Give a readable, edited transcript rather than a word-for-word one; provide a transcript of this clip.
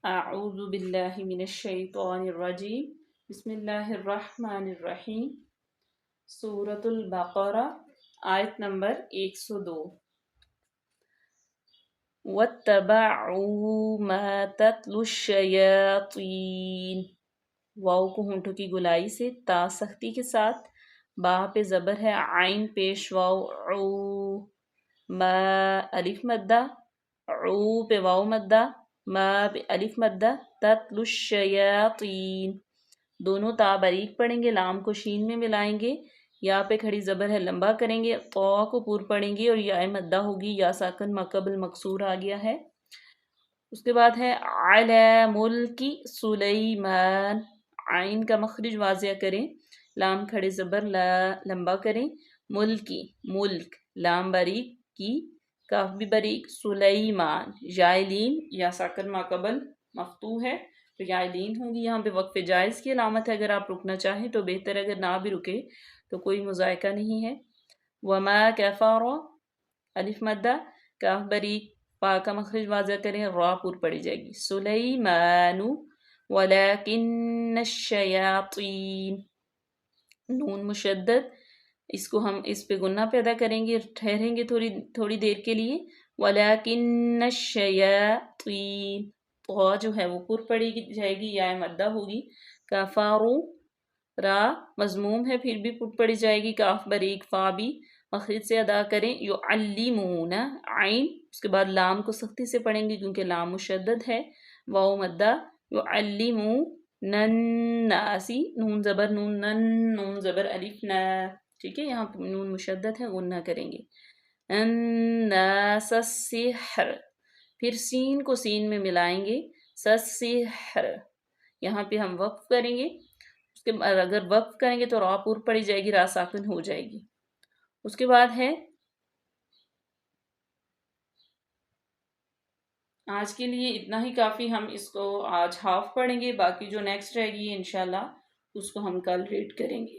اعوذ باللہ من الشیطان الرجیم بسم اللہ الرحمن الرحیم سورۃ البقرہ آیت نمبر 102 وَاتَّبَعُوا مَا تَتْلُو الشَّيَاطِينُ واو کو ہونٹوں کی گلائی سے تا سختی کے ساتھ با پہ زبر ہے عین پیش واو عو ما الف مدہ عو پہ واو مدہ ما پہ الف مدہ تتلو الشیاطین دونوں تا باریک پڑھیں گے لام کو شین میں ملائیں گے یا پہ کھڑی زبر ہے لمبا کریں گے قا کو پور پڑھیں گے اور یا مدہ ہوگی یا ساکن مقبل مکسور آ گیا ہے. اس کے بعد ہے علی ملکی سلیمان عین کا مخرج واضح کریں لام کھڑے زبر لا لمبا کریں ملکی ملک لام باریک کی کاف بھی باریک سلیمان جائلین یا ساکن ماقبل مفتوح ہے تو جائلین ہوگی. یہاں پہ وقف جائز کی علامت ہے، اگر آپ رکنا چاہیں تو بہتر ہے، اگر نہ بھی رکے تو کوئی مذائقہ نہیں ہے. وما کفر الف مدہ کاف باریک پا کا مخرج واضح کریں را پور پڑی جائے گی سلیمان ولکن الشیاطین نون مشدد اس کو ہم اس پہ گنہ پیدا کریں گے ٹھہریں گے تھوڑی دیر کے لیے ولیکن الشیاطین طا جو ہے وہ پر پڑی جائے گی یا مدہ ہوگی کفارو را مضموم ہے پھر بھی پر پڑی جائے گی کاف باریک فا بھی مخرج سے ادا کریں یعلمون عین اس کے بعد لام کو سختی سے پڑھیں گے کیونکہ لام مشدد ہے واو مدہ یعلمون نناسی نون زبر نون نون زبر الف نا ٹھیک ہے یہاں نون مشدد ہے غنہ کریں گے الناس السحر پھر سین کو سین میں ملائیں گے سسحر یہاں پہ ہم وقف کریں گے اس کے بعد اگر وقف کریں گے تو را پور پڑی جائے گی را ساکن ہو جائے گی. اس کے بعد ہے آج کے لیے اتنا ہی کافی، ہم اس کو آج ہاف پڑھیں گے، باقی جو نیکسٹ رہے گی انشاءاللہ اس کو ہم کل ریڈ کریں گے.